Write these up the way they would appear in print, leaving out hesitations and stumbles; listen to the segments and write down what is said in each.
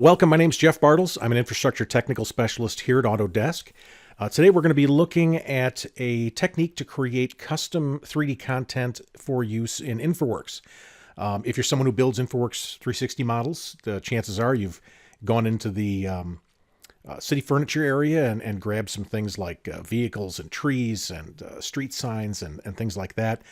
Welcome, my name's Jeff Bartles. I'm an infrastructure technical specialist here at Autodesk. Today we're going to be looking at a technique to create custom 3D content for use in Infraworks. If you're someone who builds Infraworks 360 models, the chances are you've gone into the city furniture area and grabbed some things like vehicles and trees and street signs and things like that.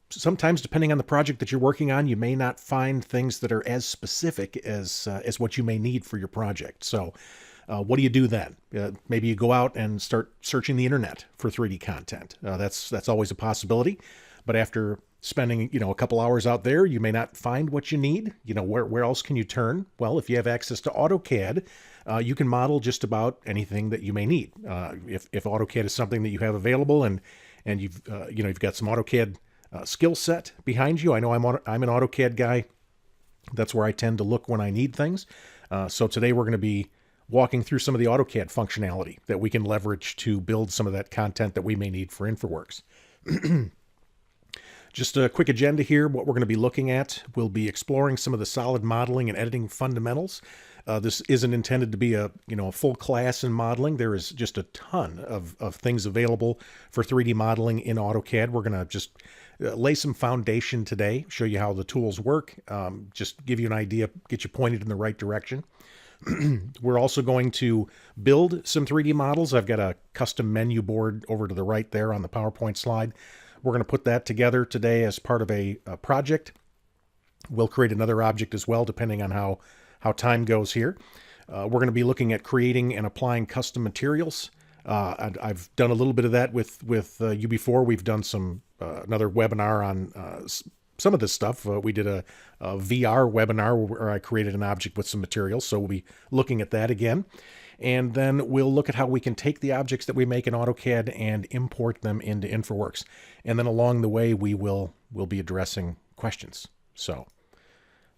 Sometimes, depending on the project that you're working on, you may not find things that are as specific as what you may need for your project. So what do you do then? Maybe you go out and start searching the internet for 3D content. That's always a possibility. But after spending a couple hours out there, you may not find what you need. Where else can you turn? Well, if you have access to AutoCAD, you can model just about anything that you may need. If AutoCAD is something that you have available and you've got some AutoCAD skill set behind you. I know I'm an AutoCAD guy. That's where I tend to look when I need things. So today we're going to be walking through some of the AutoCAD functionality that we can leverage to build some of that content that we may need for Infraworks. Just a quick agenda here. What we're going to be looking at, we'll be exploring some of the solid modeling and editing fundamentals. This isn't intended to be a full class in modeling. There is just a ton of things available for 3D modeling in AutoCAD. We're going to just lay some foundation today, show you how the tools work, just give you an idea, get you pointed in the right direction. We're also going to build some 3D models. I've got a custom menu board over to the right there on the PowerPoint slide. We're going to put that together today as part of a project. We'll create another object as well, depending on how time goes here. We're going to be looking at creating and applying custom materials. I've done a little bit of that with you before. We've done another webinar on some of this stuff. We did a VR webinar where I created an object with some materials. So we'll be looking at that again. And then we'll look at how we can take the objects that we make in AutoCAD and import them into Infraworks. And then along the way, we'll be addressing questions. So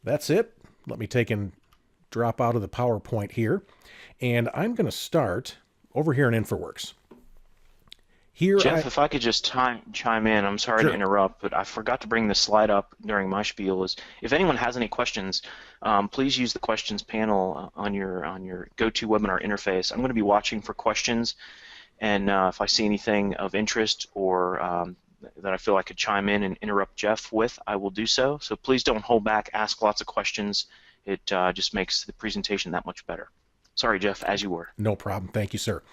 that's it. Let me drop out of the PowerPoint here. And I'm going to start over here in Infraworks. Jeff, if I could just chime in, I'm sorry Sure. to interrupt, but I forgot to bring this slide up during my spiel. If anyone has any questions, please use the questions panel on your GoToWebinar interface. I'm going to be watching for questions, and if I see anything of interest or that I feel I could chime in and interrupt Jeff with, I will do so. So please don't hold back. Ask lots of questions. It just makes the presentation that much better. Sorry, Jeff, as you were. No problem. Thank you, sir.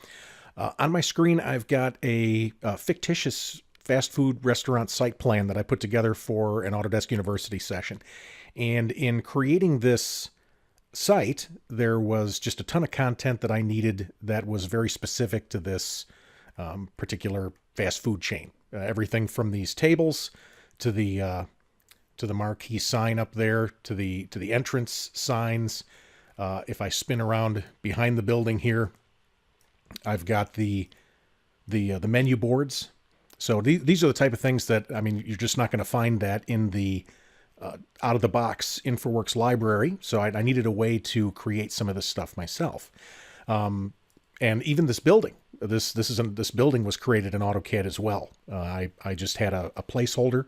On my screen, I've got a fictitious fast food restaurant site plan that I put together for an Autodesk University session. And in creating this site, there was just a ton of content that I needed that was very specific to this particular fast food chain. Everything from these tables to the marquee sign up there, to the entrance signs. If I spin around behind the building here, I've got the menu boards. So these are the type of things that, you're just not going to find that in the out of the box Infraworks library. So I needed a way to create some of this stuff myself. And even this building, this building was created in AutoCAD as well. I just had a placeholder,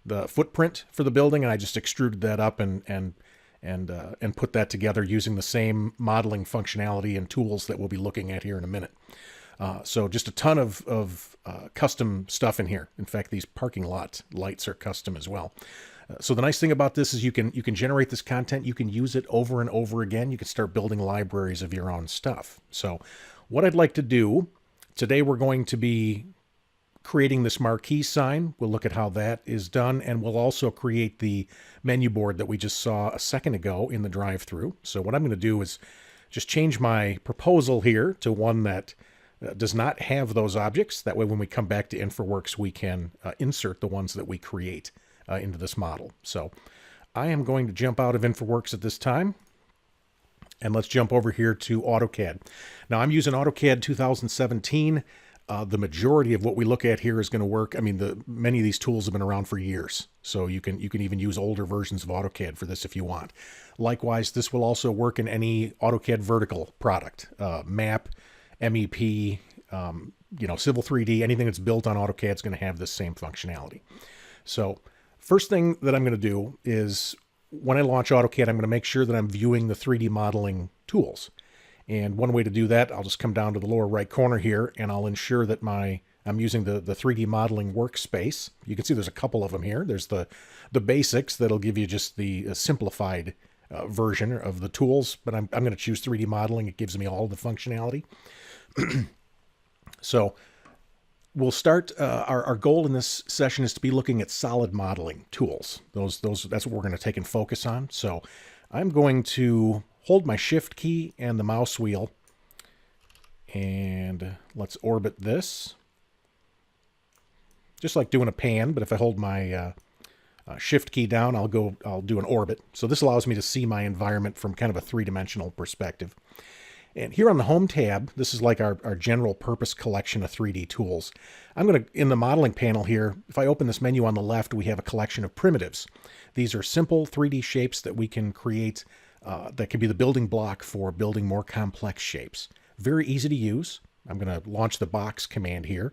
the footprint for the building, and I just extruded that up and put that together using the same modeling functionality and tools that we'll be looking at here in a minute. So just a ton of custom stuff in here. In fact, these parking lot lights are custom as well. So the nice thing about this is you can generate this content. You can use it over and over again. You can start building libraries of your own stuff. So what I'd like to do today, we're going to be creating this marquee sign. We'll look at how that is done, and we'll also create the menu board that we just saw a second ago in the drive-through. So what I'm going to do is just change my proposal here to one that does not have those objects. That way when we come back to Infraworks, we can insert the ones that we create into this model. So I am going to jump out of Infraworks at this time, and let's jump over here to AutoCAD. Now I'm using AutoCAD 2017. The majority of what we look at here is going to work. Many of these tools have been around for years, so you can even use older versions of AutoCAD for this if you want. Likewise, this will also work in any AutoCAD vertical product, map, MEP, Civil 3D, anything that's built on AutoCAD is going to have this same functionality. So first thing that I'm going to do is when I launch AutoCAD, I'm going to make sure that I'm viewing the 3D modeling tools. And one way to do that, I'll just come down to the lower right corner here, and I'll ensure that I'm using the 3D modeling workspace. You can see there's a couple of them here. There's the basics that'll give you just the simplified version of the tools, but I'm going to choose 3D modeling. It gives me all the functionality. So we'll start. Our goal in this session is to be looking at solid modeling tools. That's what we're going to take and focus on. So I'm going to hold my shift key and the mouse wheel, and let's orbit this. Just like doing a pan, but if I hold my shift key down, I'll do an orbit. So this allows me to see my environment from kind of a three-dimensional perspective. And here on the Home tab, this is like our general purpose collection of 3D tools. I'm going to, in the modeling panel here, if I open this menu on the left, we have a collection of primitives. These are simple 3D shapes that we can create that can be the building block for building more complex shapes. Very easy to use. I'm going to launch the box command here.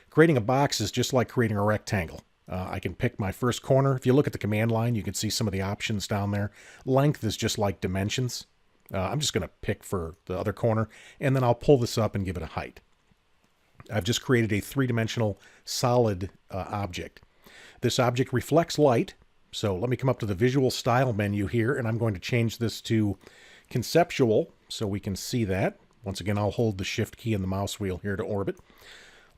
Creating a box is just like creating a rectangle. I can pick my first corner. If you look at the command line, you can see some of the options down there. Length is just like dimensions. I'm just going to pick for the other corner, and then I'll pull this up and give it a height. I've just created a three-dimensional solid object. This object reflects light, so let me come up to the visual style menu here, and I'm going to change this to conceptual so we can see that. Once again, I'll hold the shift key and the mouse wheel here to orbit.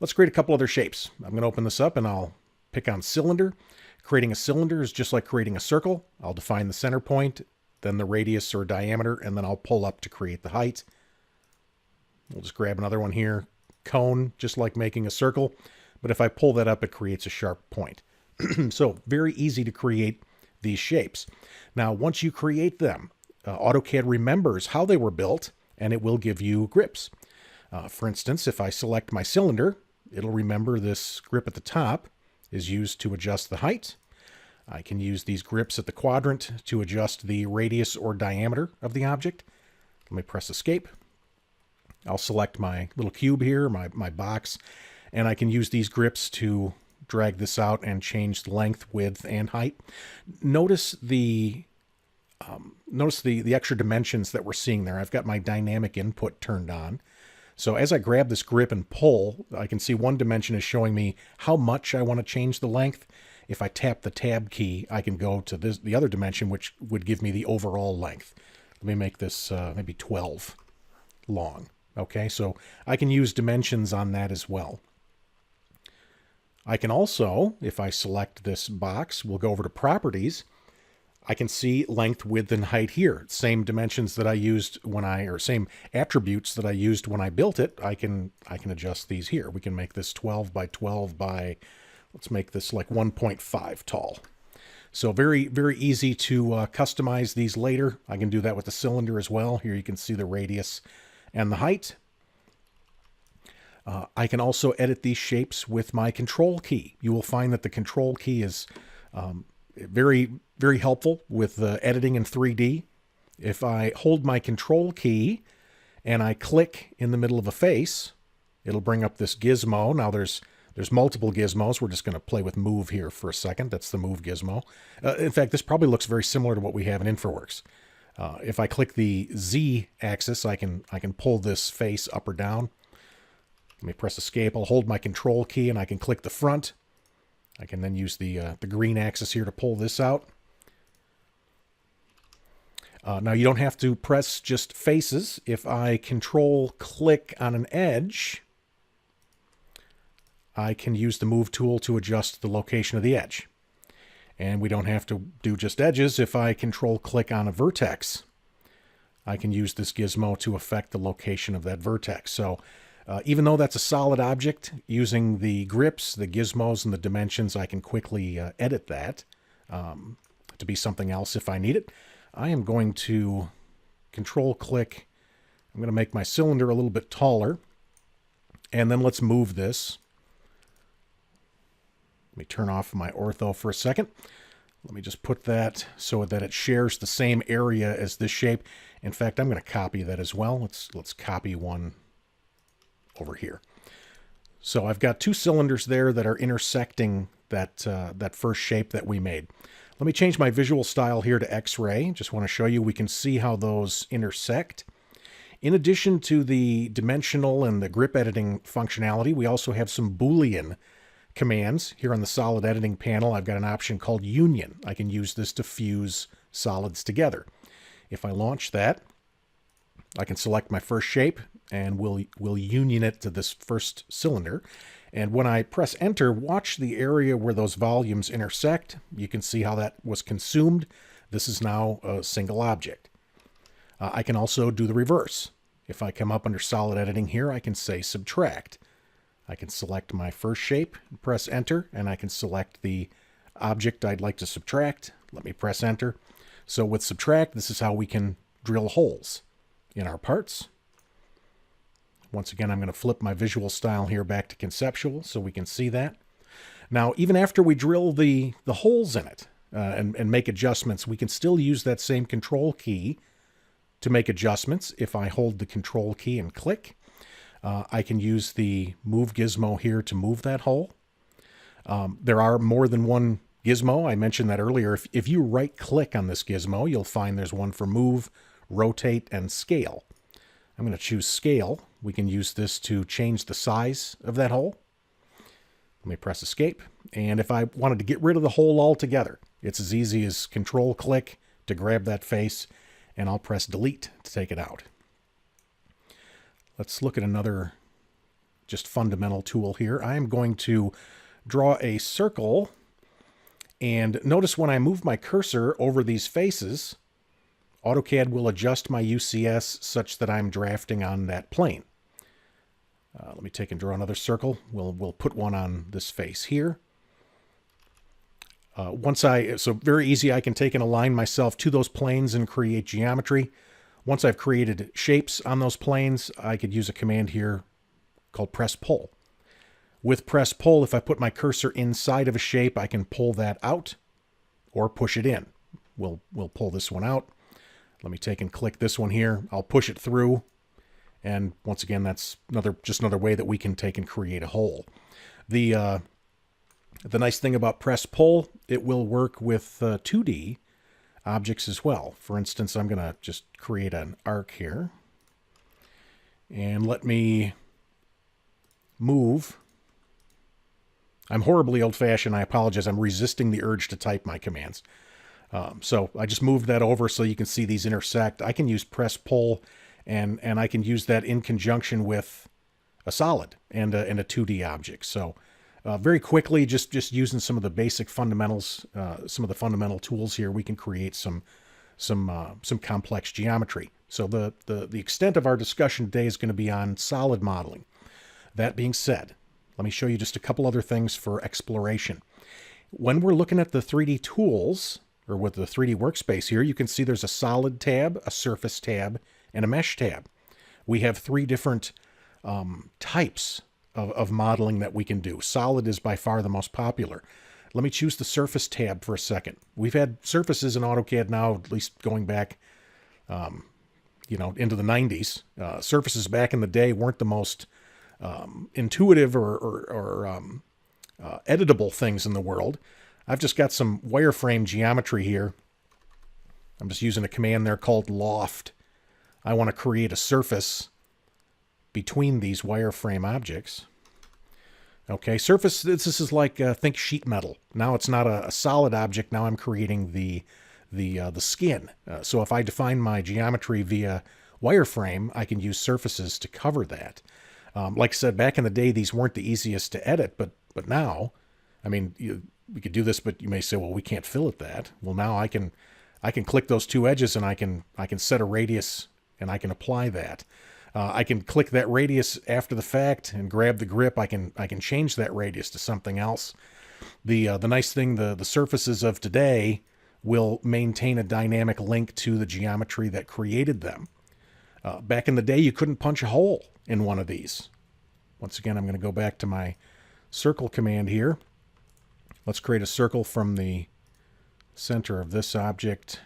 Let's create a couple other shapes. I'm going to open this up and I'll pick on cylinder. Creating a cylinder is just like creating a circle. I'll define the center point, then the radius or diameter, and then I'll pull up to create the height. We'll just grab another one here. Cone, just like making a circle, but if I pull that up, it creates a sharp point. So very easy to create these shapes. Now, once you create them, AutoCAD remembers how they were built, and it will give you grips. For instance, if I select my cylinder, it'll remember this grip at the top is used to adjust the height. I can use these grips at the quadrant to adjust the radius or diameter of the object. Let me press escape. I'll select my little cube here, my box, and I can use these grips to drag this out and change the length, width, and height. Notice the extra dimensions that we're seeing there. I've got my dynamic input turned on. So as I grab this grip and pull, I can see one dimension is showing me how much I want to change the length. If I tap the tab key, I can go to the other dimension, which would give me the overall length. Let me make this maybe 12 long. Okay, so I can use dimensions on that as well. I can also, if I select this box, we'll go over to properties. I can see length, width, and height here. Same dimensions that I used or same attributes that I used when I built it. I can adjust these here. We can make this 12 by 12 by, let's make this like 1.5 tall. So very, very easy to customize these later. I can do that with the cylinder as well. Here you can see the radius and the height. I can also edit these shapes with my control key. You will find that the control key is very, very helpful with editing in 3D. If I hold my control key and I click in the middle of a face, it'll bring up this gizmo. Now there's multiple gizmos. We're just going to play with move here for a second. That's the move gizmo. In fact, this probably looks very similar to what we have in Infraworks. If I click the Z axis, I can pull this face up or down. Let me press escape. I'll hold my control key and I can click the front. I can then use the green axis here to pull this out. Now you don't have to press just faces. If I control click on an edge, I can use the move tool to adjust the location of the edge. And we don't have to do just edges. If I control click on a vertex, I can use this gizmo to affect the location of that vertex. So even though that's a solid object, using the grips, the gizmos, and the dimensions, I can quickly edit that to be something else if I need it. I am going to control click. I'm going to make my cylinder a little bit taller. And then let's move this. Let me turn off my ortho for a second. Let me just put that so that it shares the same area as this shape. In fact, I'm going to copy that as well. Let's copy one over here. So I've got two cylinders there that are intersecting that first shape that we made. Let me change my visual style here to X-ray. Just want to show you we can see how those intersect. In addition to the dimensional and the grip editing functionality, we also have some Boolean commands. Here on the solid editing panel, I've got an option called union. I can use this to fuse solids together. If I launch that, I can select my first shape and we'll union it to this first cylinder. And when I press enter, watch the area where those volumes intersect. You can see how that was consumed. This is now a single object. I can also do the reverse. If I come up under solid editing here, I can say subtract. I can select my first shape, press enter, and I can select the object I'd like to subtract. Let me press enter. So with subtract, this is how we can drill holes in our parts. Once again, I'm going to flip my visual style here back to conceptual so we can see that. Now, even after we drill the holes in it and make adjustments, we can still use that same control key to make adjustments. If I hold the control key and click, I can use the move gizmo here to move that hole. There are more than one gizmo. I mentioned that earlier. If you right click on this gizmo, you'll find there's one for move, rotate, and scale. I'm going to choose scale. We can use this to change the size of that hole. Let me press escape. And if I wanted to get rid of the hole altogether, it's as easy as control click to grab that face, and I'll press delete to take it out. Let's look at another just fundamental tool here. I am going to draw a circle, and notice when I move my cursor over these faces, AutoCAD will adjust my UCS such that I'm drafting on that plane. Let me take and draw another circle. We'll put one on this face here. So very easy, I can take and align myself to those planes and create geometry. Once I've created shapes on those planes, I could use a command here called press pull. With press pull, if I put my cursor inside of a shape, I can pull that out or push it in. We'll pull this one out. Let me take and click this one here. I'll push it through. And once again, that's just another way that we can take and create a hole. The nice thing about press pull, it will work with 2D objects as well. For instance, I'm going to just create an arc here. And let me move. I'm horribly old-fashioned. I apologize. I'm resisting the urge to type my commands. So I just moved that over so you can see these intersect. I can use press pull, and I can use that in conjunction with a solid and a 2D object. So very quickly, just using some of the basic fundamentals, some of the fundamental tools here, we can create some complex geometry. So the extent of our discussion today is going to be on solid modeling. That being said, let me show you just a couple other things for exploration. When we're looking at the 3D tools, or with the 3D workspace here, you can see there's a solid tab, a surface tab, and a mesh tab. We have three different types of modeling that we can do. Solid is by far the most popular. Let me choose the surface tab for a second. We've had surfaces in AutoCAD now, at least going back into the 90s. Surfaces back in the day weren't the most intuitive or editable things in the world. I've just got some wireframe geometry here. I'm just using a command there called loft. I want to create a surface between these wireframe objects. Okay, surface, this is like, think sheet metal. Now it's not a solid object. Now I'm creating the skin. So if I define my geometry via wireframe, I can use surfaces to cover that. Like I said, back in the day, these weren't the easiest to edit, but now, I mean, we could do this, but you may say, well, we can't fillet that. Well, now I can click those two edges, and I can set a radius, and I can apply that. I can click that radius after the fact and grab the grip. I can change that radius to something else. The nice thing, the surfaces of today will maintain a dynamic link to the geometry that created them. Back in the day, you couldn't punch a hole in one of these. Once again, I'm going to go back to my circle command here. Let's create a circle from the center of this object.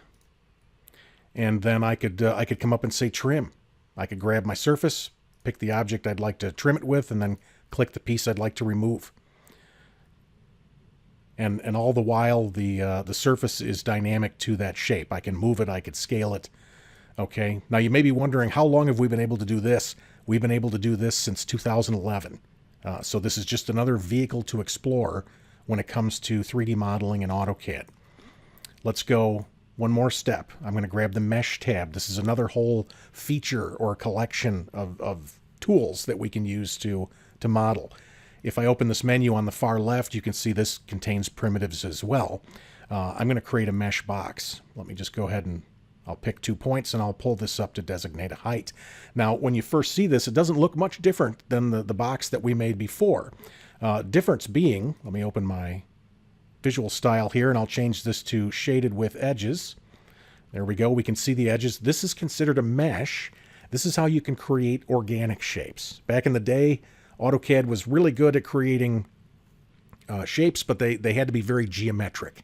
And then I could come up and say trim. I could grab my surface, pick the object I'd like to trim it with, and then click the piece I'd like to remove. and all the while the surface is dynamic to that shape. I can move it, I could scale it. Okay, now you may be wondering, how long have we been able to do this? We've been able to do this since 2011. So this is just another vehicle to explore when it comes to 3D modeling and AutoCAD. Let's go one more step. I'm going to grab the Mesh tab. This is another whole feature or collection of tools that we can use to model. If I open this menu on the far left, you can see this contains primitives as well. I'm going to create a mesh box. Let me just go ahead and I'll pick 2 points and I'll pull this up to designate a height. Now, when you first see this, it doesn't look much different than the box that we made before. Difference being, let me open my visual style here and I'll change this to shaded with edges. There we go. We can see the edges. This is considered a mesh. This is how you can create organic shapes. Back in the day, AutoCAD was really good at creating shapes, but they had to be very geometric.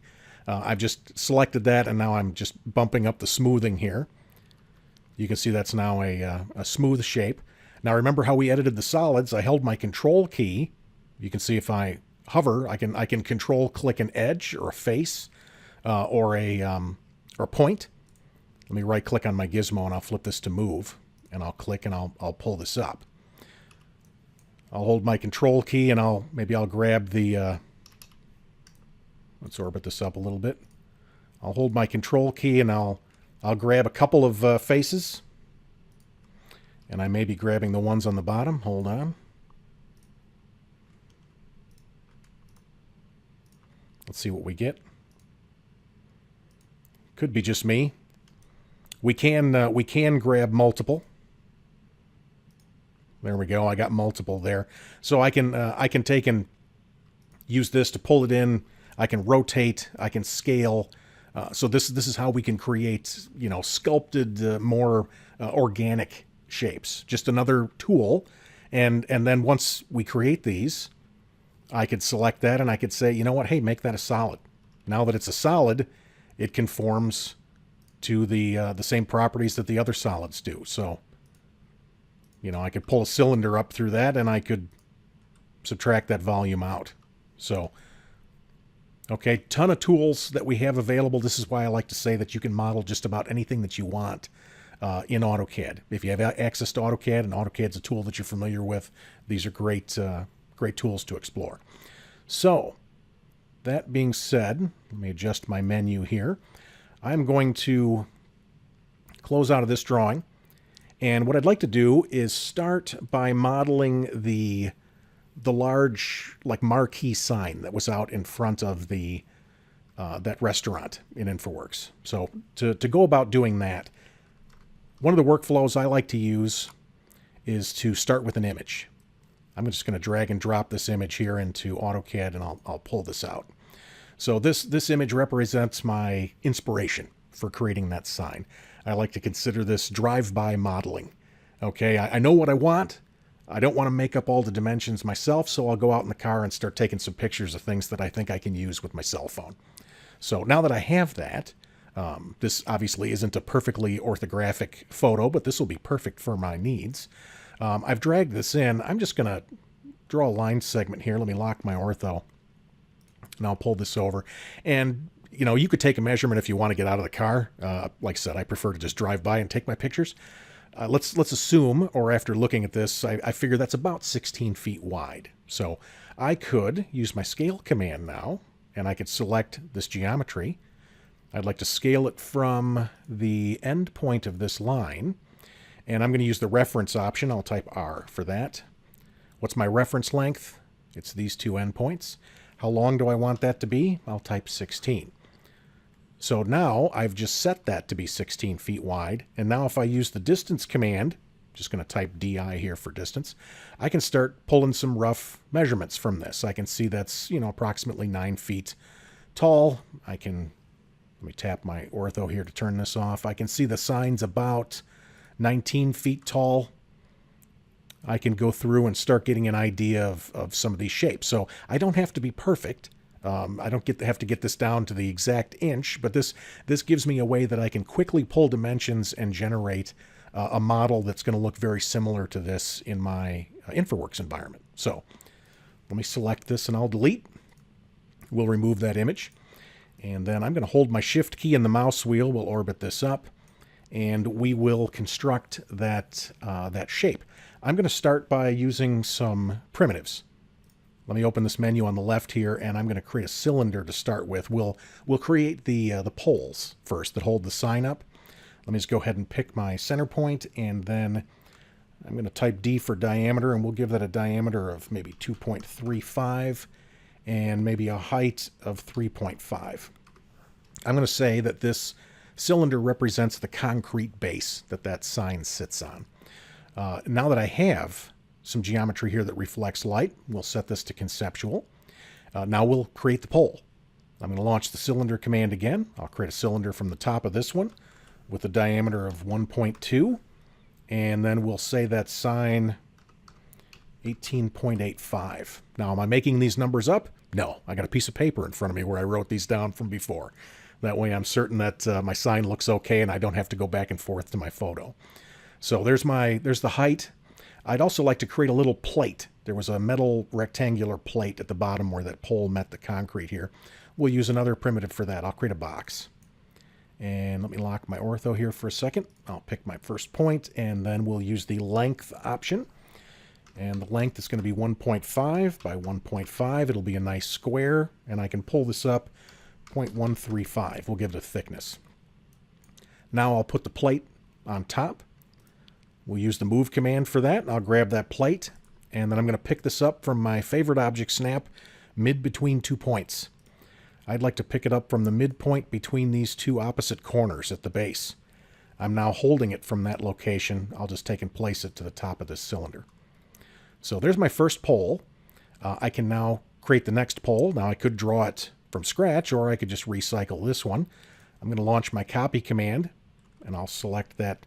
I've just selected that, and now I'm just bumping up the smoothing here. You can see that's now a smooth shape. Now remember how we edited the solids. I held my control key. You can see if I hover, I can control click an edge or a face or a point. Let me right click on my gizmo and I'll flip this to move, and I'll click and I'll pull this up. I'll hold my control key and maybe I'll grab the let's orbit this up a little bit. I'll hold my control key and I'll grab a couple of faces, and I may be grabbing the ones on the bottom. Hold on. Let's see what we get. Could be just me. We can grab multiple. There we go. I got multiple there. So I can take and use this to pull it in. I can rotate. I can scale. So this is how we can create, sculpted, more organic shapes. Just another tool. And then once we create these, I could select that and I could say, you know what? Hey, make that a solid. Now that it's a solid, it conforms to the same properties that the other solids do. So, I could pull a cylinder up through that and I could subtract that volume out. So, okay, ton of tools that we have available. This is why I like to say that you can model just about anything that you want in AutoCAD. If you have access to AutoCAD, and AutoCAD's a tool that you're familiar with, these are great tools to explore. So, that being said, let me adjust my menu here. I'm going to close out of this drawing. And what I'd like to do is start by modeling the large, like, marquee sign that was out in front of that restaurant in Infraworks. So to go about doing that, one of the workflows I like to use is to start with an image. I'm just going to drag and drop this image here into AutoCAD, and I'll pull this out. So this image represents my inspiration for creating that sign. I like to consider this drive-by modeling. Okay, I know what I want. I don't want to make up all the dimensions myself, so I'll go out in the car and start taking some pictures of things that I think I can use with my cell phone. So now that I have that, this obviously isn't a perfectly orthographic photo, but this will be perfect for my needs. I've dragged this in. I'm just going to draw a line segment here. Let me lock my ortho, and I'll pull this over. And you could take a measurement if you want to get out of the car. Like I said, I prefer to just drive by and take my pictures. Let's assume, or after looking at this, I figure that's about 16 feet wide. So I could use my scale command now, and I could select this geometry. I'd like to scale it from the end point of this line, and I'm going to use the reference option. I'll type R for that. What's my reference length? It's these two endpoints. How long do I want that to be? I'll type 16. So now I've just set that to be 16 feet wide. And now if I use the distance command, just going to type DI here for distance, I can start pulling some rough measurements from this. I can see that's, approximately 9 feet tall. Let me tap my ortho here to turn this off. I can see the sign's about 19 feet tall. I can go through and start getting an idea of some of these shapes. So I don't have to be perfect. I don't have to get this down to the exact inch, but this gives me a way that I can quickly pull dimensions and generate a model that's going to look very similar to this in my Infraworks environment. So let me select this and I'll delete. We'll remove that image. And then I'm going to hold my shift key and the mouse wheel. We'll orbit this up, and we will construct that, that shape. I'm going to start by using some primitives. Let me open this menu on the left here, and I'm going to create a cylinder to start with. We'll create the poles first that hold the sign up. Let me just go ahead and pick my center point, and then I'm going to type D for diameter, and we'll give that a diameter of maybe 2.35 and maybe a height of 3.5. I'm going to say that this cylinder represents the concrete base that that sign sits on. Now that I have some geometry here that reflects light, we'll set this to conceptual. Now we'll create the pole. I'm going to launch the cylinder command again. I'll create a cylinder from the top of this one with a diameter of 1.2, and then we'll say that sign 18.85. Now, am I making these numbers up? No, I got a piece of paper in front of me where I wrote these down from before. That way I'm certain that my sign looks okay and I don't have to go back and forth to my photo. So there's the height. I'd also like to create a little plate. There was a metal rectangular plate at the bottom where that pole met the concrete here. We'll use another primitive for that. I'll create a box. And let me lock my ortho here for a second. I'll pick my first point, and then we'll use the length option. And the length is going to be 1.5 by 1.5. It'll be a nice square, and I can pull this up 0.135. We'll give it a thickness. Now I'll put the plate on top. We'll use the move command for that. I'll grab that plate, and then I'm going to pick this up from my favorite object snap, mid between 2 points. I'd like to pick it up from the midpoint between these two opposite corners at the base. I'm now holding it from that location. I'll just take and place it to the top of this cylinder. So there's my first pole. I can now create the next pole. Now I could draw it from scratch, or I could just recycle this one. I'm going to launch my copy command, and I'll select that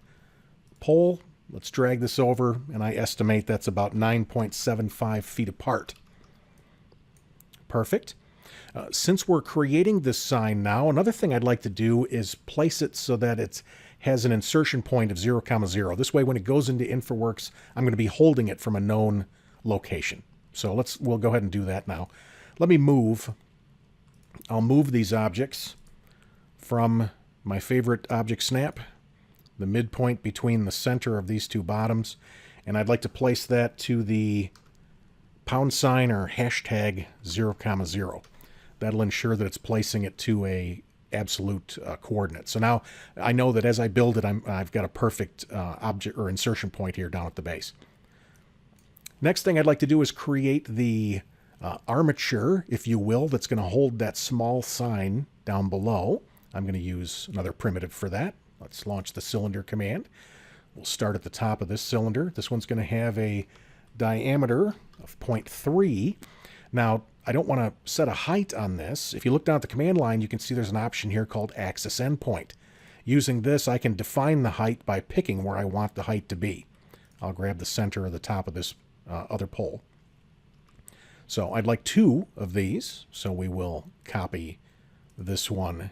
pole. Let's drag this over, and I estimate that's about 9.75 feet apart. Perfect. Since we're creating this sign now, another thing I'd like to do is place it so that it has an insertion point of 0, 0. This way, when it goes into Infraworks, I'm going to be holding it from a known location. So we'll go ahead and do that now. Let me move. I'll move these objects from my favorite object snap, the midpoint between the center of these two bottoms, and I'd like to place that to the # or hashtag 0, 0. That'll ensure that it's placing it to a absolute coordinate. So now I know that as I build it, I've got a perfect object or insertion point here down at the base. Next thing I'd like to do is create the armature, if you will, that's going to hold that small sign down below. I'm going to use another primitive for that. Let's launch the cylinder command. We'll start at the top of this cylinder. This one's going to have a diameter of 0.3. Now, I don't want to set a height on this. If you look down at the command line, you can see there's an option here called axis endpoint. Using this, I can define the height by picking where I want the height to be. I'll grab the center of the top of this other pole. So I'd like 2 of these, so we will copy this one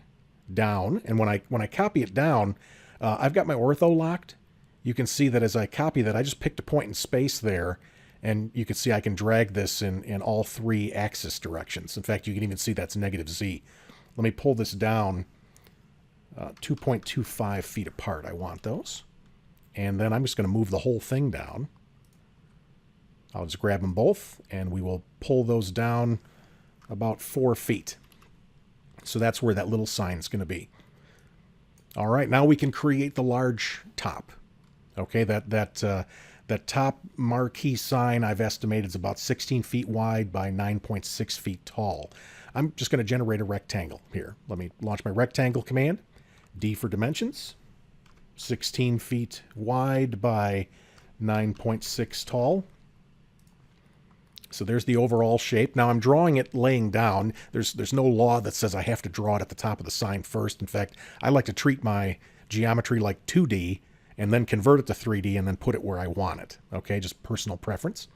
down. And when I copy it down, I've got my ortho locked. You can see that as I copy that, I just picked a point in space there, and you can see I can drag this in all 3 axis directions. In fact, you can even see that's -Z. Let me pull this down 2.25 feet apart. I want those. And then I'm just going to move the whole thing down. I'll just grab them both, and we will pull those down about 4 feet. So that's where that little sign is going to be. All right, now we can create the large top. Okay, that top marquee sign I've estimated is about 16 feet wide by 9.6 feet tall. I'm just going to generate a rectangle here. Let me launch my rectangle command. D for dimensions. 16 feet wide by 9.6 tall. So there's the overall shape. Now I'm drawing it laying down. There's no law that says I have to draw it at the top of the sign first. In fact, I like to treat my geometry like 2D and then convert it to 3D and then put it where I want it. Okay, just personal preference.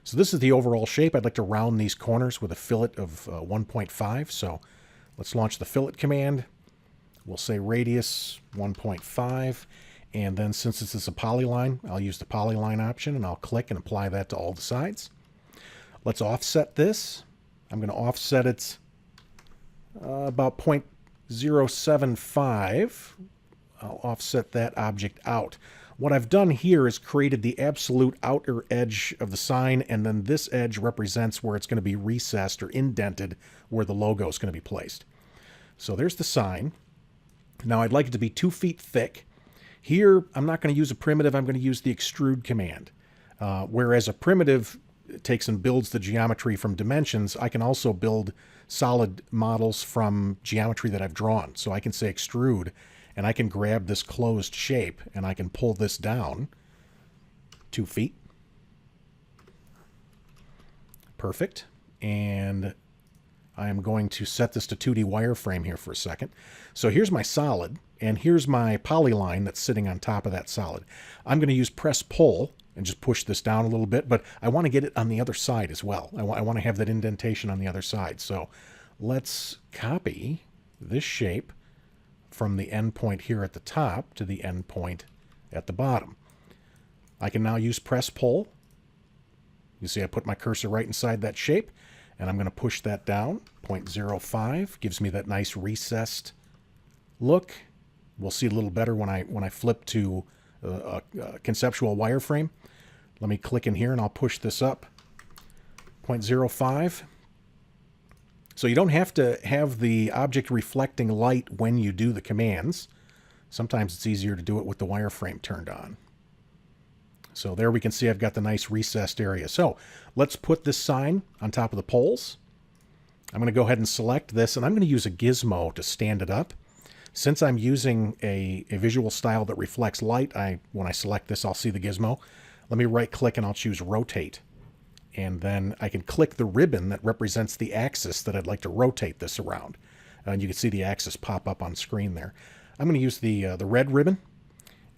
So this is the overall shape. I'd like to round these corners with a fillet of 1.5. So let's launch the fillet command. We'll say radius 1.5. And then since this is a polyline, I'll use the polyline option, and I'll click and apply that to all the sides. Let's offset this. I'm going to offset it about 0.075. I'll offset that object out. What I've done here is created the absolute outer edge of the sign, and then this edge represents where it's going to be recessed or indented where the logo is going to be placed. So there's the sign. Now I'd like it to be 2 feet thick. Here, I'm not going to use a primitive. I'm going to use the extrude command. Whereas a primitive takes and builds the geometry from dimensions, I can also build solid models from geometry that I've drawn. So I can say extrude, and I can grab this closed shape, and I can pull this down 2 feet. Perfect. And I am going to set this to 2D wireframe here for a second. So here's my solid, and here's my polyline that's sitting on top of that solid. I'm going to use press pull and just push this down a little bit, but I want to get it on the other side as well. I want to have that indentation on the other side. So let's copy this shape from the endpoint here at the top to the endpoint at the bottom. I can now use press pull. You see I put my cursor right inside that shape, and I'm going to push that down. 0.05 gives me that nice recessed look. We'll see a little better when I flip to a conceptual wireframe. Let me click in here and I'll push this up. 0.05. So you don't have to have the object reflecting light when you do the commands. Sometimes it's easier to do it with the wireframe turned on. So there we can see I've got the nice recessed area. So let's put this sign on top of the poles. I'm going to go ahead and select this, and I'm going to use a gizmo to stand it up. Since I'm using a visual style that reflects light, when I select this, I'll see the gizmo. Let me right click and I'll choose rotate. And then I can click the ribbon that represents the axis that I'd like to rotate this around. And you can see the axis pop up on screen there. I'm going to use the red ribbon.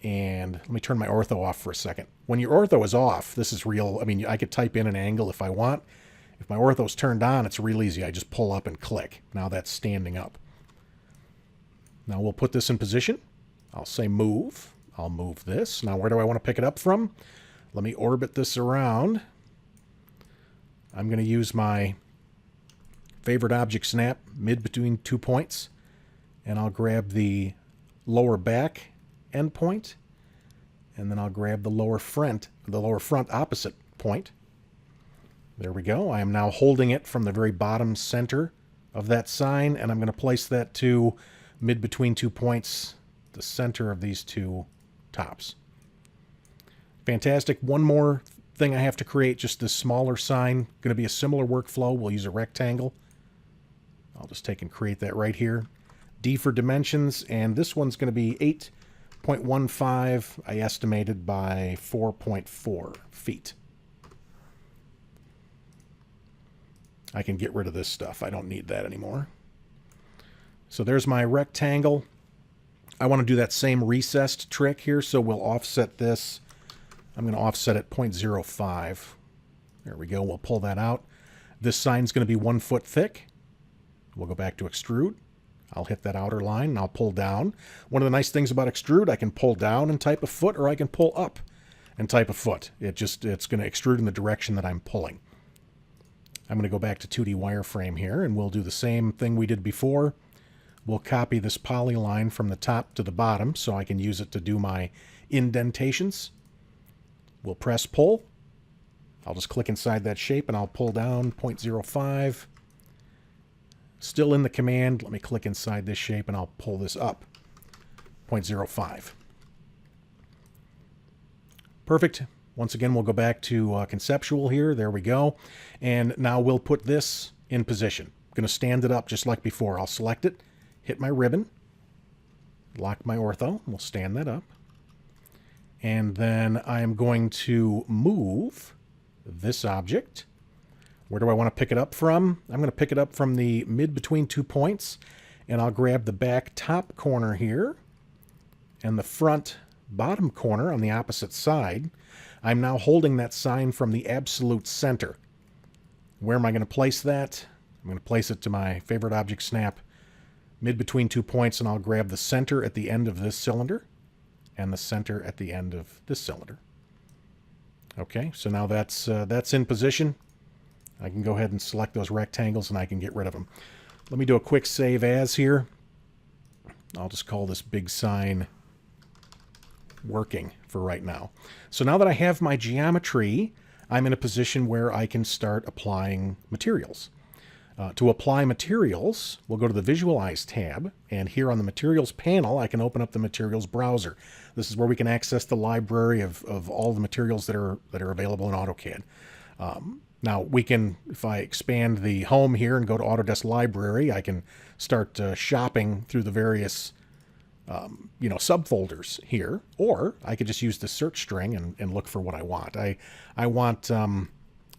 And let me turn my ortho off for a second. When your ortho is off, this is real. I mean, I could type in an angle if I want. If my ortho's turned on, it's real easy. I just pull up and click. Now that's standing up. Now we'll put this in position. I'll say move. I'll move this. Now where do I want to pick it up from? Let me orbit this around. I'm going to use my favorite object snap mid between 2 points, and I'll grab the lower back endpoint, and then I'll grab the lower front opposite point. There we go. I am now holding it from the very bottom center of that sign, and I'm going to place that to mid between 2 points, the center of these two tops. Fantastic. One more thing I have to create, just this smaller sign. Going to be a similar workflow. We'll use a rectangle. I'll just take and create that right here. D for dimensions, and this one's going to be 8.15, I estimated, by 4.4 feet. I can get rid of this stuff. I don't need that anymore. So there's my rectangle. I want to do that same recessed trick here, so we'll offset this. I'm going to offset it 0.05. There we go. We'll pull that out. This sign's going to be 1 foot thick. We'll go back to extrude. I'll hit that outer line and I'll pull down. One of the nice things about extrude, I can pull down and type a foot, or I can pull up and type a foot. It's going to extrude in the direction that I'm pulling. I'm going to go back to 2D wireframe here, and we'll do the same thing we did before. We'll copy this polyline from the top to the bottom so I can use it to do my indentations. We'll press pull. I'll just click inside that shape and I'll pull down 0.05. Still in the command, let me click inside this shape and I'll pull this up 0.05. Perfect. Once again, we'll go back to conceptual here. There we go. And now we'll put this in position. I'm going to stand it up just like before. I'll select it, hit my ribbon, lock my ortho. We'll stand that up. And then I'm going to move this object. Where do I want to pick it up from? I'm going to pick it up from the mid between 2 points, and I'll grab the back top corner here and the front bottom corner on the opposite side. I'm now holding that sign from the absolute center. Where am I going to place that? I'm going to place it to my favorite object snap, mid between 2 points, and I'll grab the center at the end of this cylinder and the center at the end of this cylinder. Okay, so now that's in position. I can go ahead and select those rectangles and I can get rid of them. Let me do a quick save as here. I'll just call this big sign working for right now. So now that I have my geometry, I'm in a position where I can start applying materials. To apply materials, we'll go to the Visualize tab, and here on the Materials panel, I can open up the Materials browser. This is where we can access the library of all the materials that are available in AutoCAD. Now we can, if I expand the home here and go to Autodesk Library, I can start shopping through the various subfolders here, or I could just use the search string and look for what I want. I want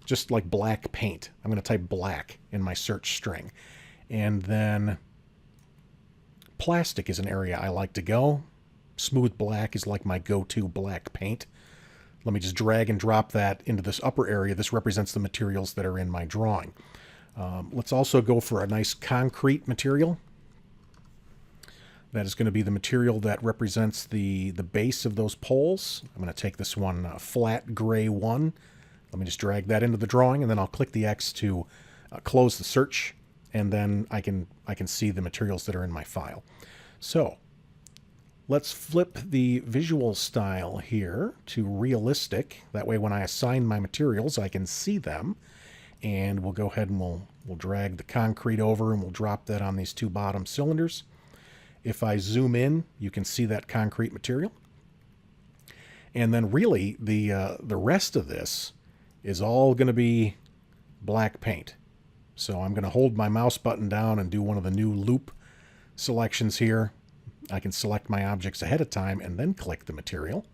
just like black paint. I'm going to type black in my search string. And then plastic is an area I like to go. Smooth black is like my go-to black paint. Let me just drag and drop that into this upper area. This represents the materials that are in my drawing. Let's also go for a nice concrete material. That is going to be the material that represents the base of those poles. I'm going to take this one, flat gray 1. Let me just drag that into the drawing, and then I'll click the X to close the search, and then I can see the materials that are in my file. So let's flip the visual style here to realistic. That way when I assign my materials, I can see them. And we'll go ahead and we'll drag the concrete over, and we'll drop that on these 2 bottom cylinders. If I zoom in, you can see that concrete material. And then really the rest of this is all going to be black paint. So I'm going to hold my mouse button down and do one of the new loop selections here. I can select my objects ahead of time and then click the material.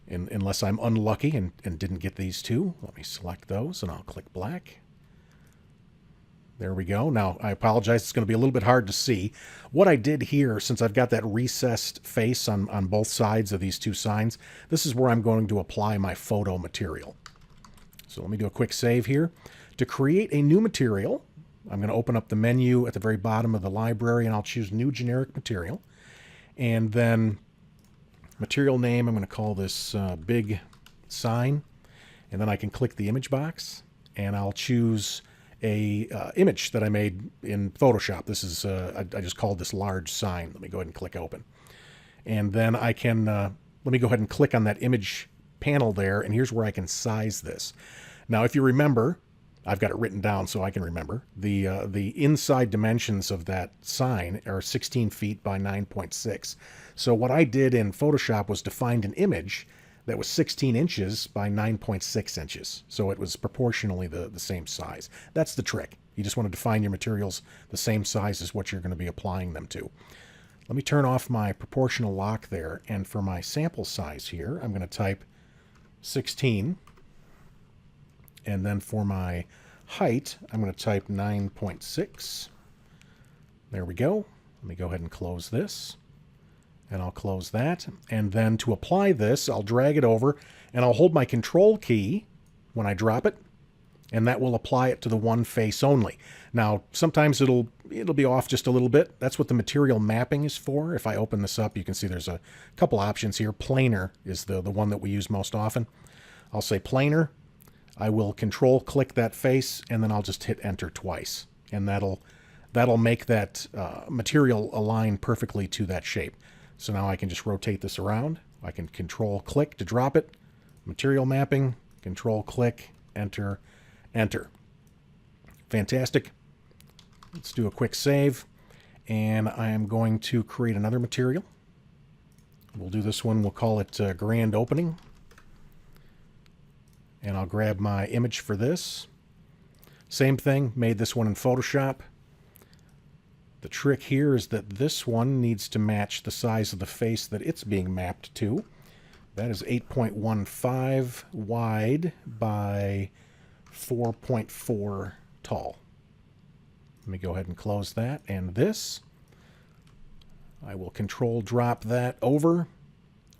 Unless I'm unlucky and didn't get these 2. Let me select those and I'll click black. There we go. Now, I apologize. It's going to be a little bit hard to see. What I did here, since I've got that recessed face on both sides of these 2 signs, this is where I'm going to apply my photo material. So let me do a quick save here. To create a new material, I'm going to open up the menu at the very bottom of the library, and I'll choose New Generic Material. And then material name, I'm going to call this big sign. And then I can click the image box, and I'll choose a image that I made in Photoshop. This is I just called this large sign. Let me go ahead and click open. And then I can, let me go ahead and click on that image panel there, and here's where I can size this. Now, if you remember, I've got it written down so I can remember, the inside dimensions of that sign are 16 feet by 9.6. So what I did in Photoshop was to find an image that was 16 inches by 9.6 inches. So it was proportionally the same size. That's the trick. You just want to define your materials the same size as what you're going to be applying them to. Let me turn off my proportional lock there, and for my sample size here, I'm going to type 16. And then for my height, I'm going to type 9.6. There we go. Let me go ahead and close this. And I'll close that. And then to apply this, I'll drag it over, and I'll hold my control key when I drop it, and that will apply it to the one face only. Now, sometimes it'll be off just a little bit. That's what the material mapping is for. If I open this up, you can see there's a couple options here. Planar is the one that we use most often. I'll say planar. I will control click that face, and then I'll just hit enter twice. And that'll make that material align perfectly to that shape. So now I can just rotate this around. I can control click to drop it. Material mapping, control click, enter, enter. Fantastic. Let's do a quick save. And I am going to create another material. We'll do this one. We'll call it Grand Opening. And I'll grab my image for this. Same thing, made this one in Photoshop. The trick here is that this one needs to match the size of the face that it's being mapped to. That is 8.15 wide by 4.4 tall. Let me go ahead and close that. And this, I will control drop that over.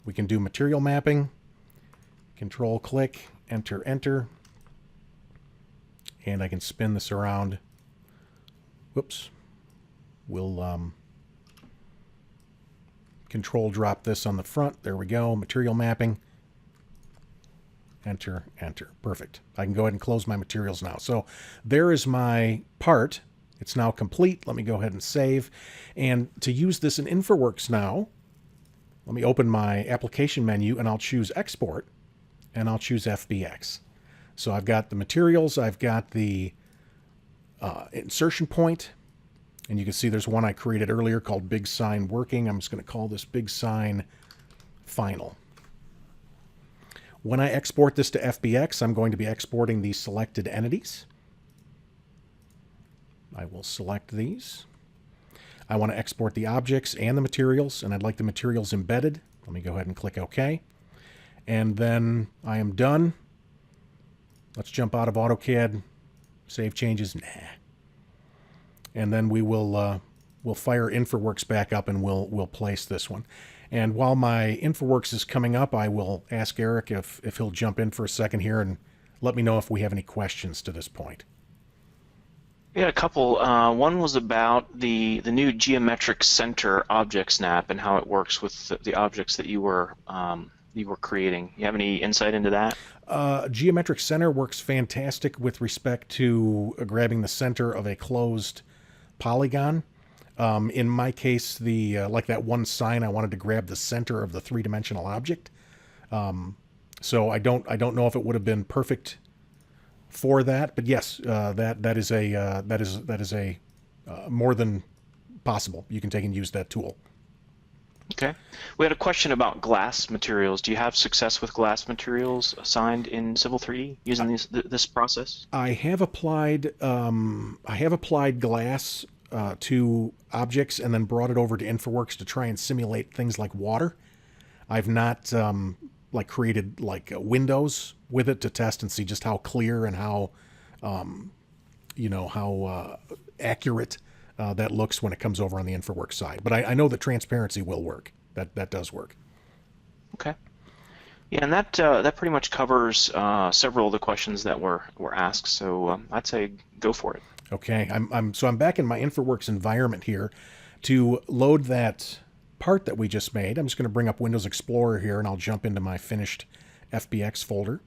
We can do material mapping. Control click, enter, enter. And I can spin this around. Whoops. We'll control drop this on the front. There we go. Material mapping. Enter, enter. Perfect. I can go ahead and close my materials now. So there is my part It's now complete. Let me go ahead and save. And to use this in Infraworks now, let me open my application menu and I'll choose Export and I'll choose FBX. So I've got the materials, I've got the insertion point, and you can see there's one I created earlier called Big Sign Working. I'm just going to call this Big Sign Final. When I export this to FBX, I'm going to be exporting the selected entities. I will select these. I want to export the objects and the materials, and I'd like the materials embedded. Let me go ahead and click OK. And then I am done. Let's jump out of AutoCAD. Save changes. Nah. And then we'll fire Infraworks back up and we'll place this one. And while my Infraworks is coming up, I will ask Eric if he'll jump in for a second here and let me know if we have any questions to this point. We had a couple. One was about the new geometric center object snap and how it works with the objects that you were creating. You have any insight into that? Geometric center works fantastic with respect to grabbing the center of a closed polygon. In my case, like that one sign, I wanted to grab the center of the three-dimensional object. So I don't know if it would have been perfect for that, but yes, that is a more than possible. You can take and use that tool. Okay. We had a question about glass materials. Do you have success with glass materials assigned in Civil 3D using this process? I have applied glass to objects and then brought it over to Infraworks to try and simulate things like water. I've not created windows with it to test and see just how clear and how accurate that looks when it comes over on the Infraworks side. But I know that transparency will work. That does work. Okay. Yeah, and that pretty much covers several of the questions that were asked. So I'd say go for it. Okay. I'm back in my Infraworks environment here to load that part that we just made. I'm just going to bring up Windows Explorer here, and I'll jump into my finished FBX folder.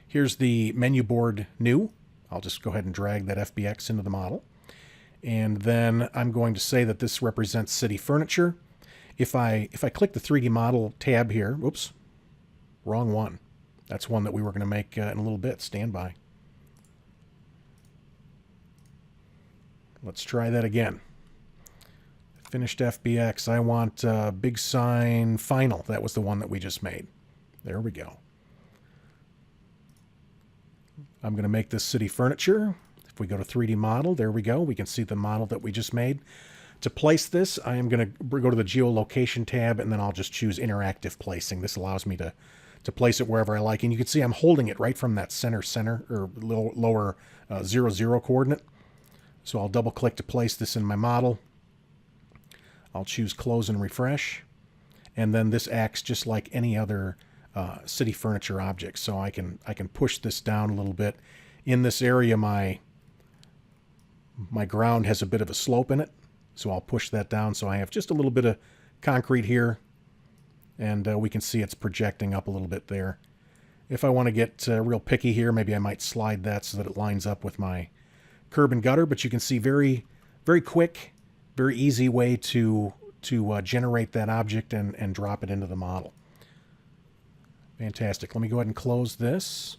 Here's the menu board new. I'll just go ahead and drag that FBX into the model. And then I'm going to say that this represents city furniture. If I click the 3D model tab here, oops, wrong one. That's one that we were going to make in a little bit. Stand by. Let's try that again. Finished FBX. I want Big Sign Final. That was the one that we just made. There we go. I'm going to make this city furniture. If we go to 3D model, there we go. We can see the model that we just made. To place this, I am going to go to the geolocation tab, and then I'll just choose interactive placing. This allows me to place it wherever I like. And you can see I'm holding it right from that center or lower 0, 0 coordinate. So I'll double click to place this in my model. I'll choose close and refresh. And then this acts just like any other city furniture object. So I can push this down a little bit. In this area, my ground has a bit of a slope in it. So I'll push that down so I have just a little bit of concrete here. And we can see it's projecting up a little bit there. If I want to get real picky here, maybe I might slide that so that it lines up with my curb and gutter. But you can see very, very quick, very easy way to generate that object and drop it into the model. Fantastic. Let me go ahead and close this.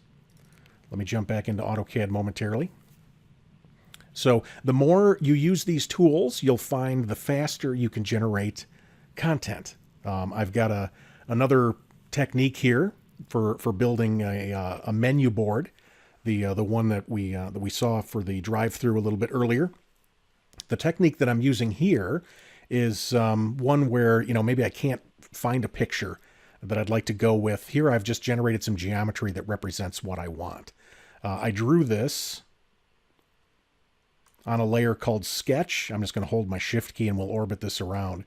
Let me jump back into AutoCAD momentarily. So the more you use these tools, you'll find the faster you can generate content. I've got another technique here for building a menu board, the one that we saw for the drive-through a little bit earlier. The technique that I'm using here is one where maybe I can't find a picture that I'd like to go with. Here I've just generated some geometry that represents what I want. I drew this on a layer called Sketch. I'm just going to hold my Shift key and we'll orbit this around.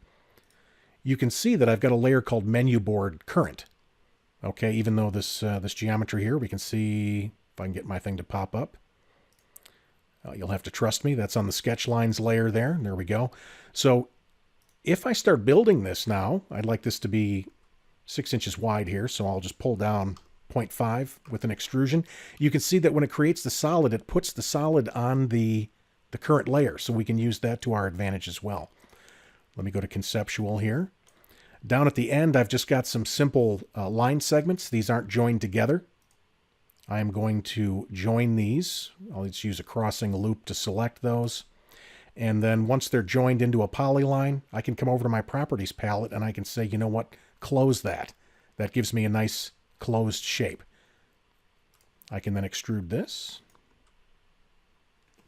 You can see that I've got a layer called Menu Board Current. Okay, even though this geometry here, we can see if I can get my thing to pop up. You'll have to trust me. That's on the sketch lines layer there. There we go. So if I start building this now, I'd like this to be 6 inches wide here. So I'll just pull down 0.5 with an extrusion. You can see that when it creates the solid, it puts the solid on the the current layer, so we can use that to our advantage as well. Let me go to conceptual here. Down at the end, I've just got some simple line segments. These aren't joined together. I am going to join these. I'll just use a crossing loop to select those. And then once they're joined into a polyline, I can come over to my properties palette and I can say, you know what, close that. That gives me a nice closed shape. I can then extrude this.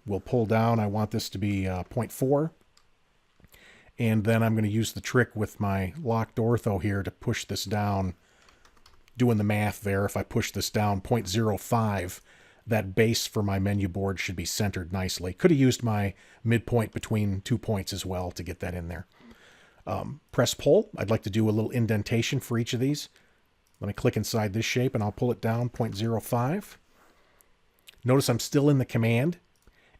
We'll pull down. I want this to be 0.4. And then I'm going to use the trick with my locked ortho here to push this down. Doing the math there, if I push this down 0.05, that base for my menu board should be centered nicely. Could have used my midpoint between 2 points as well to get that in there. Press pull. I'd like to do a little indentation for each of these. Let me click inside this shape and I'll pull it down 0.05. Notice I'm still in the command.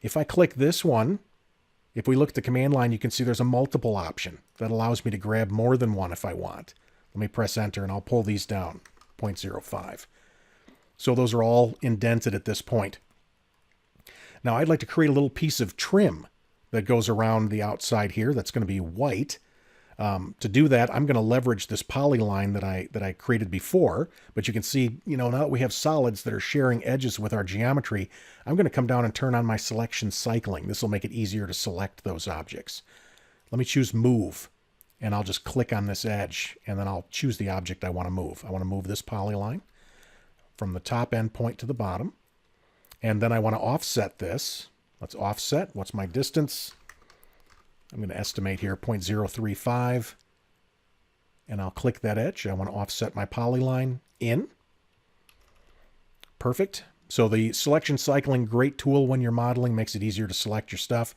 If I click this one, if we look at the command line, you can see there's a multiple option that allows me to grab more than one if I want. Let me press enter and I'll pull these down 0.05. So those are all indented at this point. Now I'd like to create a little piece of trim that goes around the outside here that's going to be white. To do that, I'm going to leverage this polyline that I created before, but you can see, now that we have solids that are sharing edges with our geometry, I'm going to come down and turn on my selection cycling. This will make it easier to select those objects. Let me choose move, and I'll just click on this edge, and then I'll choose the object I want to move. I want to move this polyline from the top end point to the bottom, and then I want to offset this. Let's offset. What's my distance? I'm going to estimate here 0.035, and I'll click that edge. I want to offset my polyline in. Perfect. So the selection cycling, great tool when you're modeling, makes it easier to select your stuff.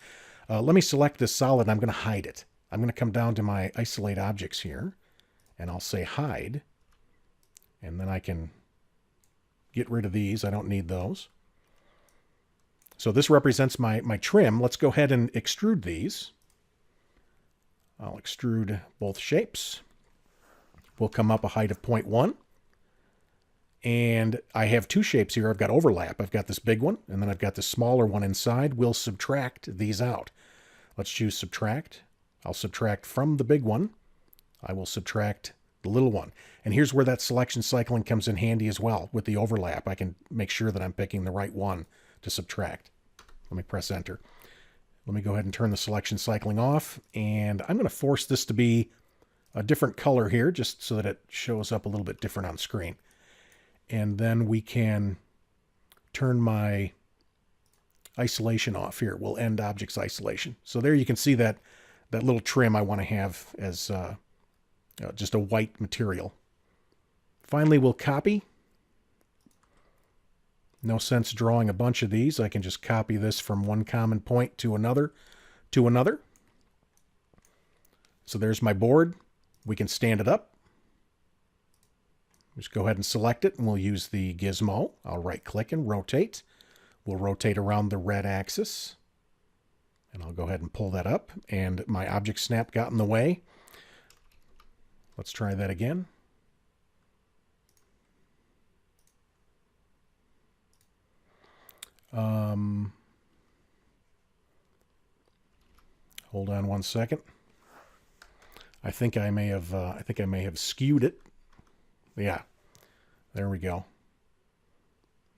Let me select this solid, and I'm going to hide it. I'm going to come down to my isolate objects here, and I'll say hide, and then I can get rid of these. I don't need those. So this represents my trim. Let's go ahead and extrude these. I'll extrude both shapes. We'll come up a height of 0.1. And I have two shapes here. I've got overlap. I've got this big one, and then I've got this smaller one inside. We'll subtract these out. Let's choose subtract. I'll subtract from the big one. I will subtract the little one. And here's where that selection cycling comes in handy as well. With the overlap, I can make sure that I'm picking the right one to subtract. Let me press enter. Let me go ahead and turn the selection cycling off, and I'm going to force this to be a different color here just so that it shows up a little bit different on screen. And then we can turn my isolation off here. We'll end objects isolation. So there you can see that little trim I want to have as just a white material. Finally, we'll copy. No sense drawing a bunch of these. I can just copy this from one common point to another. So there's my board. We can stand it up. Just go ahead and select it, and we'll use the gizmo. I'll right-click and rotate. We'll rotate around the red axis. And I'll go ahead and pull that up, and my object snap got in the way. Let's try that again. Hold on one second. I think I may have skewed it. Yeah, there we go.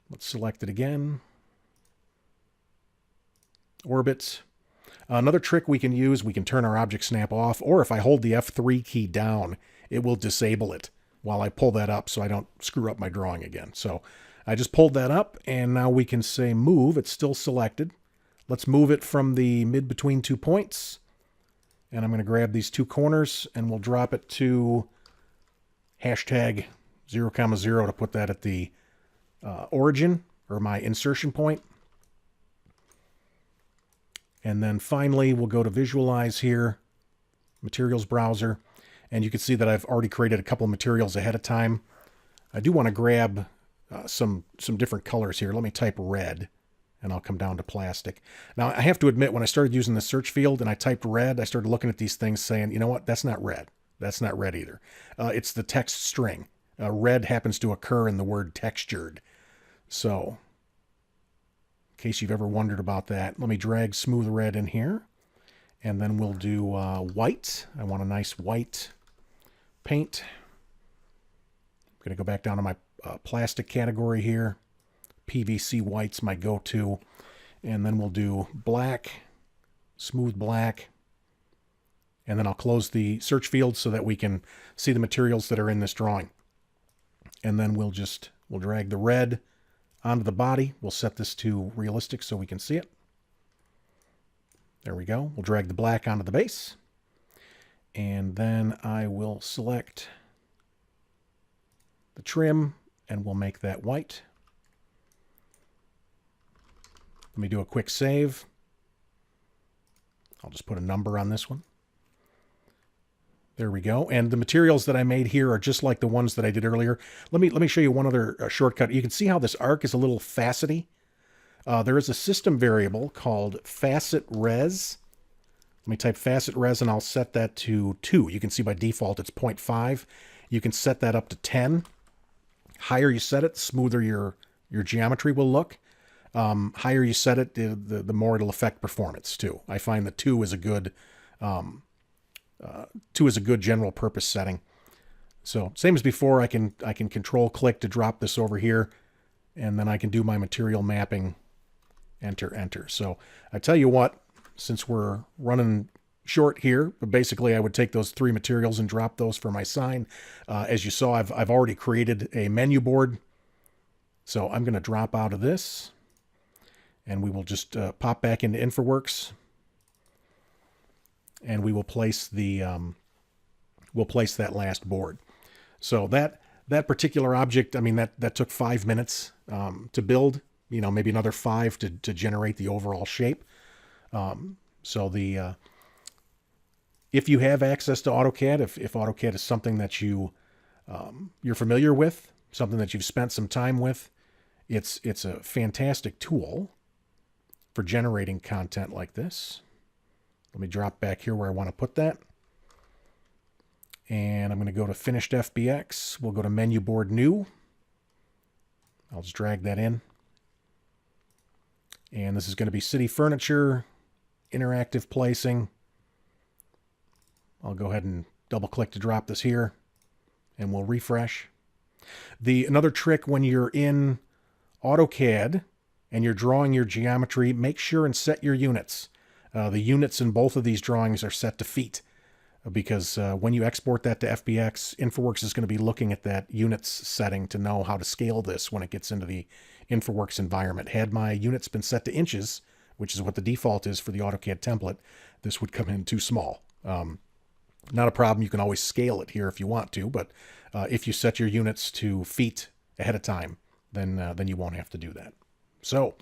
Let's select it again. Orbits. Another trick we can use, we can turn our object snap off, or if I hold the F3 key down, it will disable it while I pull that up so I don't screw up my drawing again. So I just pulled that up, and now we can say move. It's still selected. Let's move it from the mid between 2 points. And I'm going to grab these two corners, and we'll drop it to hashtag 0,0 to put that at the origin, or my insertion point. And then finally, we'll go to visualize here, materials browser. And you can see that I've already created a couple of materials ahead of time. I do want to grab some different colors here. Let me type red, and I'll come down to plastic. Now, I have to admit, when I started using the search field and I typed red, I started looking at these things saying, you know what, that's not red. That's not red either. It's the text string. Red happens to occur in the word textured. So case you've ever wondered about that. Let me drag smooth red in here, and then we'll do white. I want a nice white paint. I'm going to go back down to my plastic category here. PVC white's my go-to. And then we'll do black, smooth black. And then I'll close the search field so that we can see the materials that are in this drawing. And then we'll drag the red onto the body. We'll set this to realistic so we can see it. There we go. We'll drag the black onto the base. And then I will select the trim and we'll make that white. Let me do a quick save. I'll just put a number on this one. There we go. And the materials that I made here are just like the ones that I did earlier. Let me show you one other shortcut. You can see how this arc is a little facety. There is a system variable called facet res. Let me type facet res and I'll set that to 2. You can see by default it's 0.5. You can set that up to 10. Higher you set it, the smoother your geometry will look. Higher you set it, the more it'll affect performance too. I find that 2 is a good 2 is a good general purpose setting. So same as before, I can control click to drop this over here, and then I can do my material mapping, enter, enter. So I tell you what, since we're running short here, but basically I would take those 3 materials and drop those for my sign. As you saw, I've already created a menu board. So I'm going to drop out of this, and we will just pop back into Infraworks. And we will place the we'll place that last board. So that particular object, I mean, that took 5 minutes to build. You know, maybe another 5 to generate the overall shape. So if you have access to AutoCAD, if AutoCAD is something that you're familiar with, something that you've spent some time with, it's a fantastic tool for generating content like this. Let me drop back here where I want to put that. And I'm going to go to Finished FBX. We'll go to Menu Board New. I'll just drag that in. And this is going to be City Furniture, Interactive Placing. I'll go ahead and double click to drop this here, and we'll refresh. Another trick when you're in AutoCAD and you're drawing your geometry, make sure and set your units. The units in both of these drawings are set to feet, because when you export that to FBX, Infraworks is going to be looking at that units setting to know how to scale this when it gets into the Infraworks environment. Had my units been set to inches, which is what the default is for the AutoCAD template, this would come in too small. Not a problem. You can always scale it here if you want to, but if you set your units to feet ahead of time, then you won't have to do that. So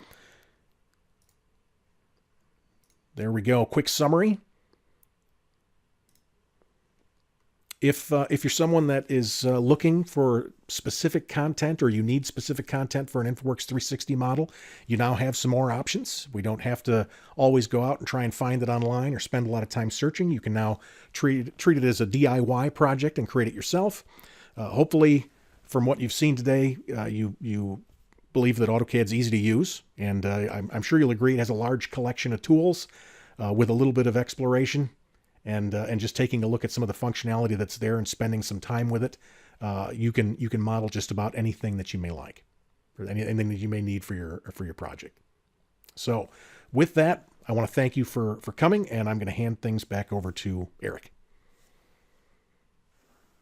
there we go. Quick summary. If you're someone that is looking for specific content, or you need specific content for an Infraworks 360 model, you now have some more options. We don't have to always go out and try and find it online or spend a lot of time searching. You can now treat it as a DIY project and create it yourself. Hopefully, from what you've seen today, you believe that AutoCAD's easy to use, and I'm sure you'll agree it has a large collection of tools with a little bit of exploration. And just taking a look at some of the functionality that's there and spending some time with it, you can model just about anything that you may like, or anything that you may need for your project. So with that, I want to thank you for coming, and I'm going to hand things back over to Eric.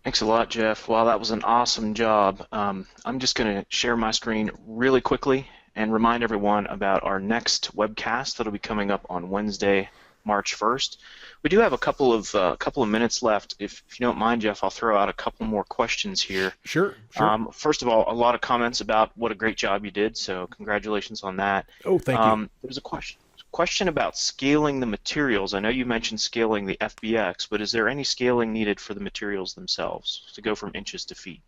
Thanks a lot, Jeff. Wow, that was an awesome job. I'm just going to share my screen really quickly and remind everyone about our next webcast that'll be coming up on Wednesday, March 1st. We do have a couple of minutes left. If you don't mind, Jeff, I'll throw out a couple more questions here. Sure. First of all, a lot of comments about what a great job you did, so congratulations on that. Oh, thank you. There's a question about scaling the materials. I know you mentioned scaling the FBX, but is there any scaling needed for the materials themselves to go from inches to feet?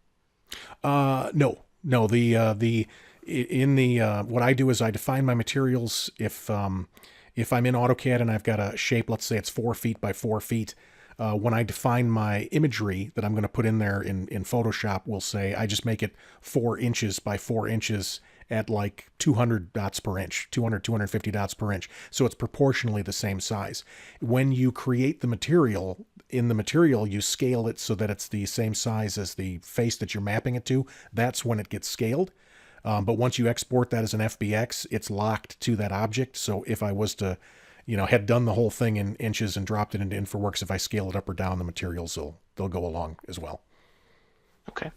No. What I do is I define my materials. If I'm in AutoCAD and I've got a shape, let's say it's 4 feet by 4 feet, when I define my imagery that I'm going to put in there in Photoshop, we'll say I just make it 4 inches by 4 inches, at like 200 dots per inch, 200, 250 dots per inch. So it's proportionally the same size. When you create the material, in the material, you scale it so that it's the same size as the face that you're mapping it to. That's when it gets scaled. But once you export that as an FBX, it's locked to that object. So if I was to, had done the whole thing in inches and dropped it into Infraworks, if I scale it up or down, the materials they'll go along as well. Okay.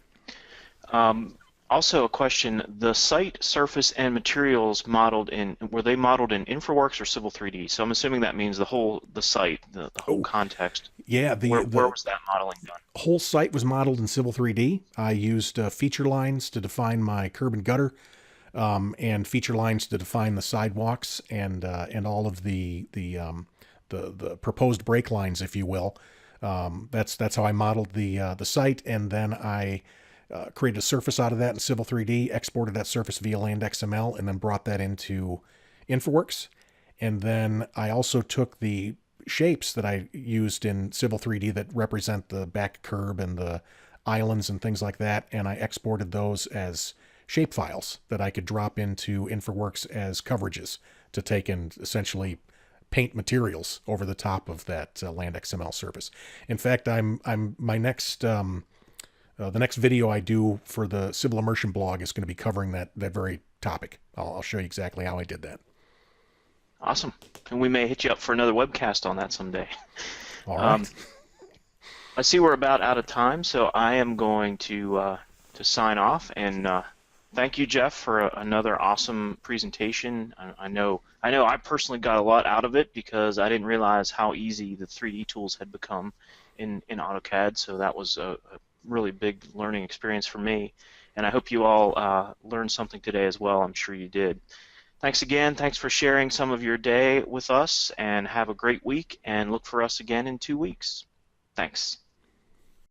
Also a question, the site, surface, and materials were they modeled in Infraworks or Civil 3D? So I'm assuming that means the site, the whole Oh, context. yeah, Where was that modeling done? whole site was modeled in Civil 3D. I used feature lines to define my curb and gutter, and feature lines to define the sidewalks and all of the proposed brake lines, if you will. That's how I modeled the site, and then I created a surface out of that in Civil 3D, exported that surface via land XML, and then brought that into Infraworks. And then I also took the shapes that I used in Civil 3D that represent the back curb and the islands and things like that, and I exported those as shape files that I could drop into Infraworks as coverages to take and essentially paint materials over the top of that land XML surface. In fact, I'm my next the next video I do for the Civil Immersion blog is going to be covering that very topic. I'll show you exactly how I did that. Awesome. And we may hit you up for another webcast on that someday. All right. I see we're about out of time, so I am going to sign off. And thank you, Jeff, for another awesome presentation. I know I personally got a lot out of it because I didn't realize how easy the 3D tools had become in AutoCAD. So that was a really big learning experience for me. And I hope you all learned something today as well. I'm sure you did. Thanks again. Thanks for sharing some of your day with us, and have a great week, and look for us again in 2 weeks. Thanks.